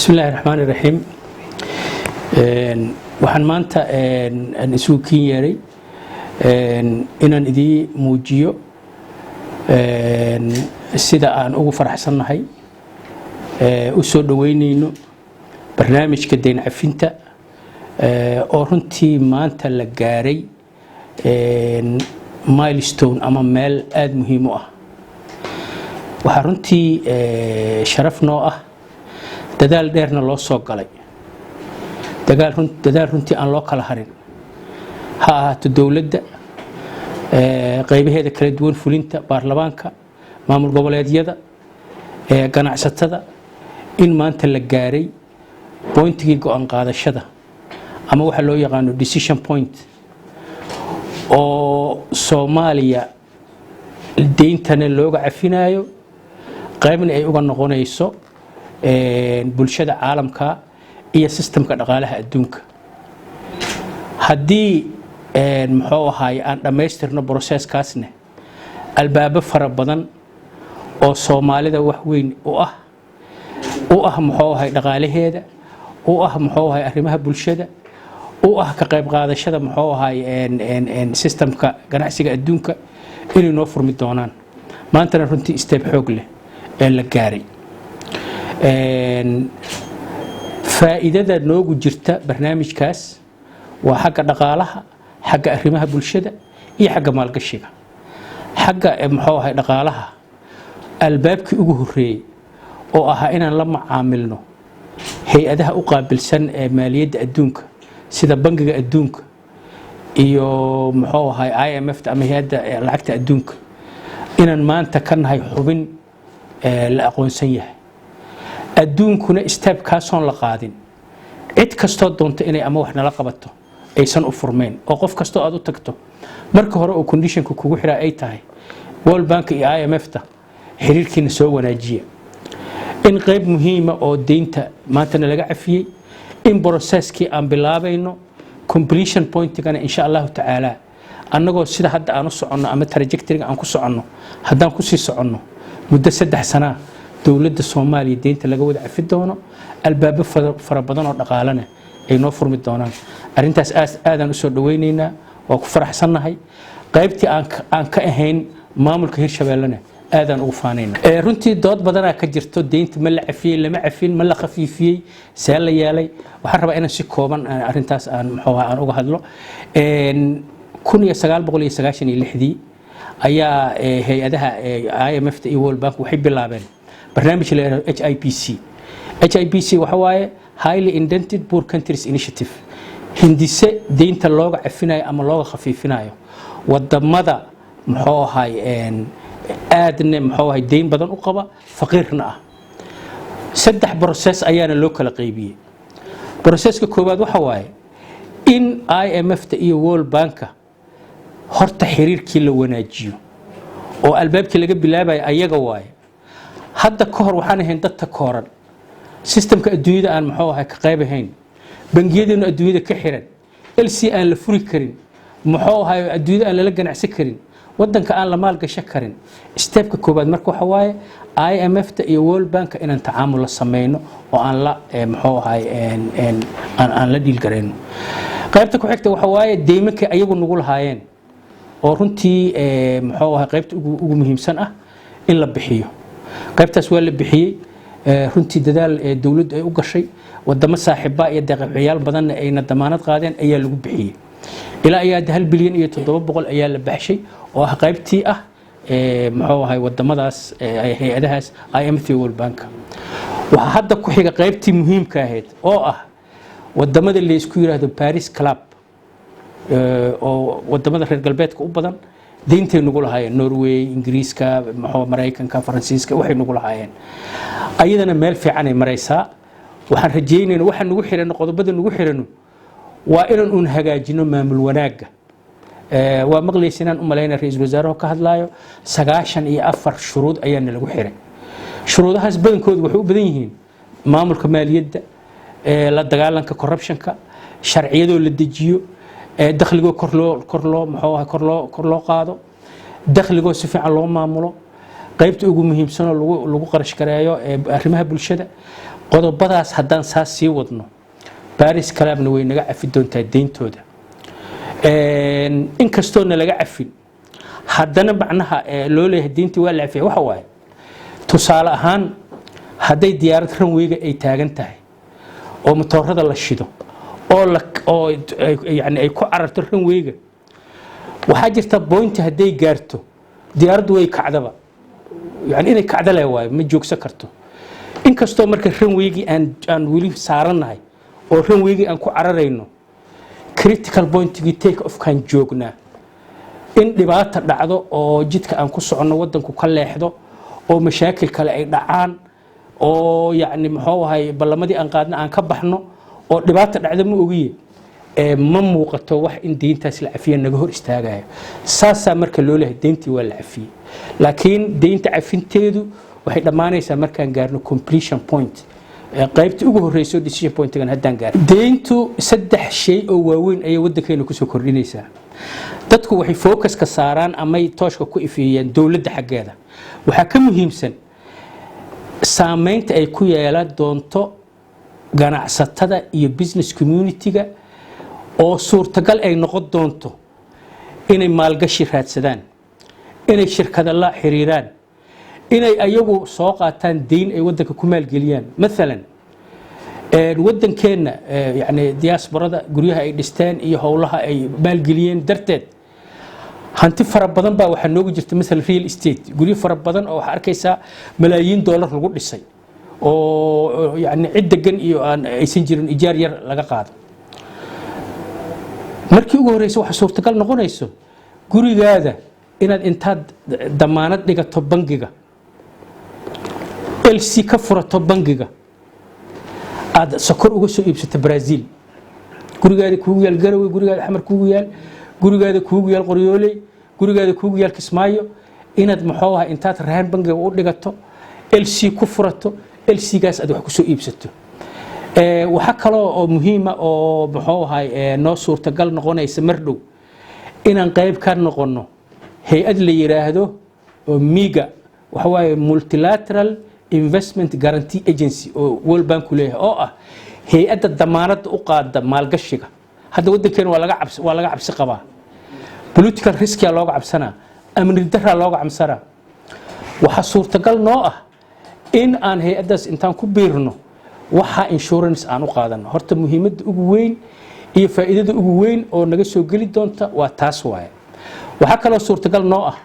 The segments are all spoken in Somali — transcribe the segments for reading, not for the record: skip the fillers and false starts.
بسم الله الرحمن الرحيم. waxaan maanta aan isugu kin yeeray inaan idii muujiyo sida aan ugu faraxsanahay u soo dhaweynayno barnaamijka deyn cafinta oo runtii maanta la gaaray milestone ama meel aad muhiim u ah. waxa runtii sharaf noo ah dadaal dheerna loo soo galay dadaal runtii aan loo kala harin ha ahaato dawladda qaybaheeda kala duwan fulinta baarlamaanka maamul goboleedyada ganacsatada in maanta la gaaray pointigii go'aan qaadashada ama waxa loo yaqaano decision point oo Soomaaliya deyntana looga cafinayo qaybna ay uga noqonayso bulshada caalamka iyo systemka dhaqaalaha adduunka. haddii muxuu ahaay aan dhamaystirno processkaasna albaabo fara badan oo Soomaalida wax weyn u ah muxuu ahaay dhaqaalaheeda muxuu ahaay arrimaha bulshada ka qayb qaadashada muxuu ahaay systemka ganacsiga adduunka inay noo furmi doonaan maantana runtii step xoog leh ee la gaaray. faa'iidada noogu jirta barnaamijkaas waa xagga dhaqaalaha xagga arrimaha bulshada iyo xagga maalgashiga. xagga muxuu ahaay dhaqaalaha albaabkii ugu horeeyay oo ahaa inaan la macaamilno hay'adaha u qaabilsan ee maaliyadda adduunka sida bangiga adduunka iyo muxuu ahaay IMF ama hay'adda lacagta adduunka inaan maanta ka nahay xubin la aqoonsan yahay. adduunkuna step kaasoon la qaadin cid kastoo doonto inay ama wax nala qabato aysan u furmeen oo qof kastoo aad u tagto marka hore oo conditionka kugu xiraa ay tahay World Bank iyo IMF-ta xiriirkiina soo wanaajiya in qayb muhiima oo deynta maantana laga cafiyay in processkii aan bilaabayno completion point-gana insha Allah ta'ala annagoo sida hadda aan u soconno ama trajectory-ga aan ku soconno haddaan ku sii soconno muddo 3 sano dawladda Soomaaliya deynta laga wada cafi doono albaabo fara badan oo dhaqaalana ay noo furmi doonaan. arintaas aadaan u soo dhaweynaynaa waa ku faraxsanahay qaybtii aan ka ahayn maamulka Hirshabeellana aadaan ugu faanaynaa. runtii dood badan ka jirto deynta ma la cafiyay lama cafin ma la khafiifiyay see la yeelay waxaan rabaa inaan si kooban arintaas aan aan uga hadlo. 1996 ayaa hay'adaha IMF iyo World Bank waxay bilaabeen barnaamij la yiraahdo HIPC waxa waaye Highly Indented Poor Countries Initiative hindise deynta looga cafinayo ama looga khafiifinayo wadamada muxuu ahaay aadna muxuu ahaay deyn badan u qaba faqiirna ah. 3 process ayaana loo kala qaybiyay. processka koowaad waxa waaye in IMF-ta iyo World Bank horta xiriirkii la wanaajiyo oo albaabkii laga bilaabayo ayaga waaye. hadda ka hor waxaan ahayn dadka kooran systemka adduunyada aan muxuu ahaay ka qayb ahayn bangiyaduna adduunyada ka xiran LC aan la furi karin muxuu ahaay adduunyada aan la ganacsi karin wadanka aan la maal gashan karin. stepka koobaad marka waxa waaye IMF-ta iyo World Bank inaan tacaamul la sameeyno oo aan la muxuu ahaay aan la deal gareyno. qaybta ku xigta waxa waaye deymanka ayagu nagu lahaayeen oo runtii muxuu ahaay qaybta ugu muhiimsan ah in la bixiyo. qaybtaas waa la bixiyay runtii dadaal dawladdu ay u gashay wadamo saaxiiba iyo deeqayaal badan ayna damaanad qaadeen ayaa lagu bixiyay ilaa ayaa 1 bilyan iyo 700 ayaa la baxshay oo ah qaybtii ah muxuu ahaay wadamadaas hay'adahaas IMF iyo World Bank. waxa hadda ku xiga qaybtii muhiimka ahayd oo ah wadamada la isku yiraahdo Paris Club oo wadamada reer galbeedka u badan deynta nagu lahaayeen Norway Ingiriiska maxaa Mareykanka Faransiiska waxay nagu lahaayeen ayadana meel fiican ay maraysaa. waxaan rajaynaynaa waxa nagu xiran qodobada nagu xiran waa inaan hagaajino maamul wanaaga. waa maqleysinaan u maleynaa ra'iisul wasaaraha ka hadlaayo 94 shuruud ayaana lagu xiray. shuruudahaas badankoodu waxay u badan yihiin maamulka maaliyadda la dagaalanka corruption-ka sharciyada la dejiyo dakhliga kor loo qaado dakhliga si fiican loo maamulo qaybta ugu muhiimsan oo lagu qarash gareeyo arrimaha bulshada qodobadaas haddaan saas sii wadno Paris Clubna way naga cafi doontaa deyntooda inkastoo laga cafin haddana macnaha loo leeyahay deyntii waa la cafiyay waxa waaye tusaale ahaan hadday diyaarad runwayga ay taagan tahay oo matoorada la shido oo yani ay ku cararto runwayga waxaa jirta point hadday gaarto diyaaraddu way kacdaba yani inay kacda leh waayo ma joogsan karto inkastoo marka runwaygii aan weli saaranahay oo runwaygii aan ku cararayno critical pointigii take off kan joognaa in dhibaato dhacdo oo jidka aan ku socono wadanku ka leexdo oo mashaakil kale ay dhacaan oo yani muxuu ahay ballamadii aan qaadna aan ka baxno oo dhibaato dhacdo ma ogiye ma muuqato wax in deyntaas la cafiyo naga hor istaagayo saasa marka loo leeyahay deyntii waa la cafiyay laakiin deynta cafinteedu waxay dhamaanaysaa markaan gaarno completion point qaybtii ugu horeyso decision point-gan haddaan gaar deyntu saddex shay oo waaweyn ayay wadankeena ku soo kordhinaysaa dadku waxay focus ka saaraan ama tooshka ku ifiyeen dawladda xaggeeda waxa ka muhiimsan saameynta ay ku yeelan doonto ganacsatada iyo business community-ga oo suurtagal ay noqon doonto inay maalgashi raadsadaan inay shirkado la xiriiraan inay ayagu soo qaataan deyn ay wadanka ku maalgeliyaan مثلا wadankeena yani diasporada guryaha ay dhistaan iyo howlaha ay maalgeliyeen darteed hanti fara badan baa waxa noogu jirta مثلا real estate guryo fara badan oo waxa arkaysa malaayiin dollar lagu dhisay oo yani cid degan iyo aan aysan jirin ijaar yar laga qaado markii ugu horeysa waxa suurtagal noqonayso gurigaada inaad intaad damaanad dhigato bangiga LC ka furato bangiga aad sokor uga soo iibsato Brazil gurigaada kuugu yaal Garowe gurigaada Xamar kuugu yaal gurigaada kuugu yaal Qoryooley gurigaada kuugu yaal Kismaayo inaad muxuu ahaa intaad rahan bangiga u dhigato LC ku furato LC gaas aad wax ku soo iibsato waxa kale oo muhiim ah oo muxuu ahaa noo suurtagal noqonaysa mardhow inaan qayb ka noqono hay'ad la yiraahdo oo MIGA waxa waaye multilateral investment guarantee agency oo World Bank leeyahay oo ah hay'adda damaanad u qaada maalgashiga hadda wadankeena waa laga cabsi qabaa political risk yaa looga cabsanaa amni darra looga cabsanaa waxa suurtagal noo ah in aan hay'addaas intaan ku biirno waxa insurance aan u qaadano horta muhiimadda ugu weyn iyo faa'iidada ugu weyn oo naga soo gali doonta waa taas waaye waxa kale oo suurtagal noo ah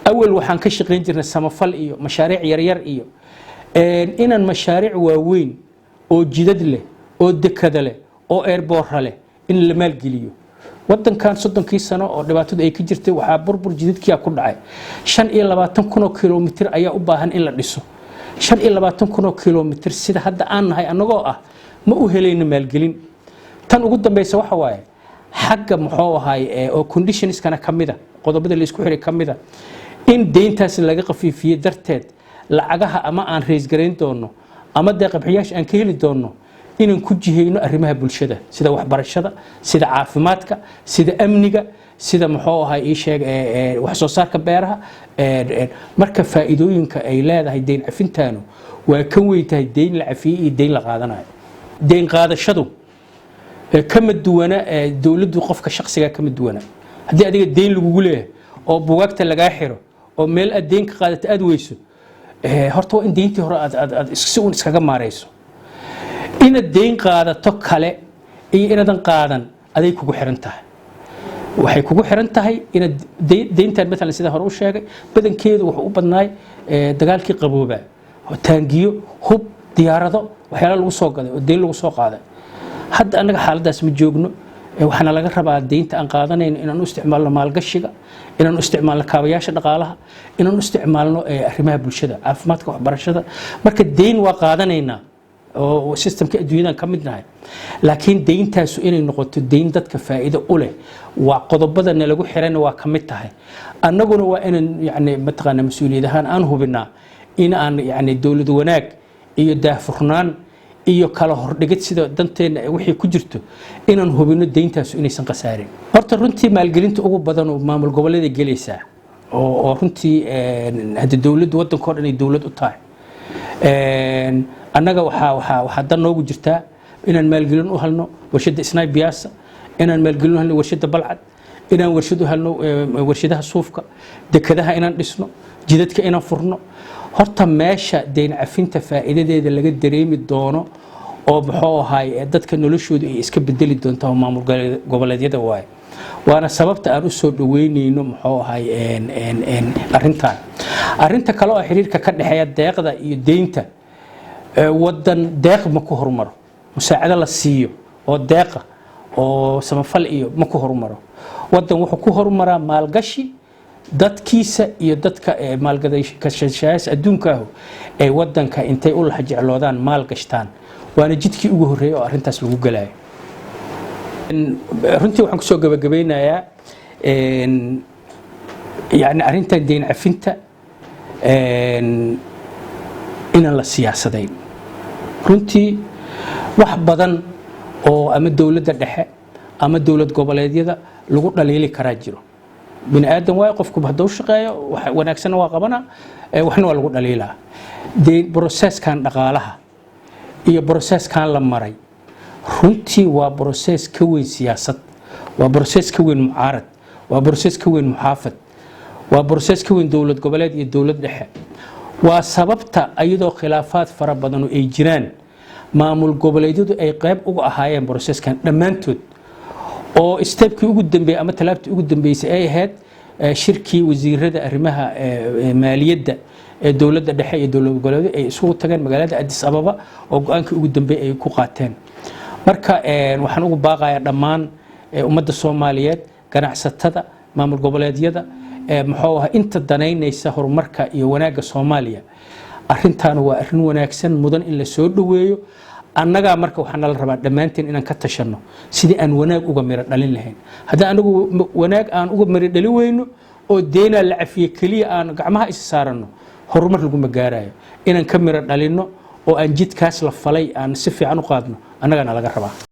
awal waxaan ka shaqeyn jirnay samafal iyo mashaariic yar iyo inaan mashaariic waaweyn oo jidad leh oo dekada leh oo airport leh in la maalgeliyo wadankan 30 sano oo dhibaatadu ay ka jirtay waxa burbur jidadkii ku dhacay 25,000 kilomitir ayaa u baahan in la dhiso 25,000 kilomitir sida hadda aan nahay anagoo ah ma u helayno maalgelin tan ugu dambaysa waxa waaye xagga muxuu ahay oo conditions kana kamida qodobada la isku xiray kamida in deyntaas laga qafiifiyay darteed lacagaha ama aan raise gareyn doono ama deeqbixiyaasha aan ka heli doono inaan ku jiheyno arrimaha bulshada sida waxbarashada sida caafimaadka sida amniga sida muxuu ahay ii sheeg wax soo saarka beeraha marka faa'iidooyinka ay leedahay deyn cafintaanu waa ka weyntahay deyn la cafiyay iyo deyn la qaadanayo deyn qaadashadu kama duwana dawladdu qofka shakhsiga kama duwana hadii adiga deyn lagu leeyahay oo buugaagta laga xiro oo meel aad deyn ka qaadato aad weyso horta waa in deyntii hore aad iskaga maareyso inaad deyn qaadato kale iyo inaadan qaadan aday kugu xiran tahay waxay kugu xiran tahay inaad deyntan mesela sida hore u sheegay badankeedu wuxuu u badnaay dagaalkii qabooba taangiyo hub diyaarado waxyaalo lagu soo gaday oo deyn lagu soo qaaday hadda anaga xaaladaas ma joogno waxana laga rabaa deynta aan qaadanayno inaan u isticmaalno maalgashiga inaan u isticmaalno kaabayaasha dhaqaalaha inaan u isticmaalno arrimaha bulshada caafimaadka waxbarashada marka deyn waa qaadanaynaa oo systemka adduunyada ka mid nahay laakiin deyntaas inay noqoto deyn dadka faa'iido u leh waa qodobada lagu xirana waa ka mid tahay annaguna waa inaan yani mataqaana mas'uuliyad ahaan aan hubinaa in aan yani dawlad wanaag iyo daahfurnaan iyo kala hordhigid sida danteena wixii ku jirto inaan hubino deyntaas inaysan qasaarin horta runtii maalgelinta ugu badan oo maamul goboleeda gelaysa oo runtii hadda dawladdu wadanka oo dhan ay dawlad u tahay annaga waxaa dan noogu jirtaa inaan maalgelin u helno warshada Isnaay Biyaasa, inaan maalgelin u helno warshada Balcad, inaan warshad u helno warshadaha suufka, dekadaha inaan dhisno, jidadka inaan furno. horta meesha deyn cafinta faa'iidadeeda laga dareemi doono oo muxuu ahaay dadka noloshooda ay iska bedeli doonto maamul goboleedyada waay. waana sababta aan u soo dhaweynayno muxuu ahaay arinta kale oo xiriirka ka dhaxeeya deeqda iyo deynta wadan deeq ma ku hormaro, musaacado la siiyo oo deeqa oo samafal iyo ma ku hormaro. wadan wuxuu ku hormaraa maalgashi dadkiisa iyo dadka maalgashadayaasha adduunka ah ee wadanka intay u la jecloodaan maalgashtaan. waana jidkii ugu horeeyay oo arintaas lagu galay. runtii waxaan ku soo gabagabeynayaa yani arinta deyn cafinta inaan la siyaasadayn. runtii wax badan oo ama dawladda dhexe ama dawlad goboleedyada lagu dhaliili karaa jiro. bini aadan waay qofku hadduu shaqeeyo wax wanaagsan waa qabana waxna waa lagu dhaliilaa. processkan dhaqaalaha iyo processkan la maray runtii waa process ka weyn siyaasad, waa process ka weyn mucaarad, waa process ka weyn muxaafad, waa process ka weyn dawlad goboleed iyo dawlad dhexe. waa sababta ayadoo khilaafaad fara badan oo ay jiraan maamul goboleedyadu ay qayb uga ahaayeen processkan dhammaantood oo stepkii ugu dambeeyay ama talaabtii ugu dambeysay ay ahayd shirkii wasiirada arrimaha maaliyadda ee dawladda dhexe iyo dawlad goboleedyada ay isugu tageen magaalada Addis Ababa oo go'aankii ugu dambeeyay ay ku qaateen. marka waxaan ugu baaqayaa dhammaan ummadda Soomaaliyeed, ganacsatada, maamul goboleedyada muxuu ahaa inta danaynaysa horumarka iyo wanaagga Soomaaliya. arrintan waa arrin wanaagsan mudan in la soo dhaweeyo. annaga marka waxaan la rabaa dhamaanteen inaan ka tashano sidii aan wanaag uga miro dhalin lahayn. haddii anagu wanaag aan uga miro dhalin weyno oo deena la cafiye kaliya aan gacmaha is saarano horumar lagu magaarayo. inaan ka miro dhalino oo aan jidkaas la falay aan si fiican u qaadno annagana laga rabaa.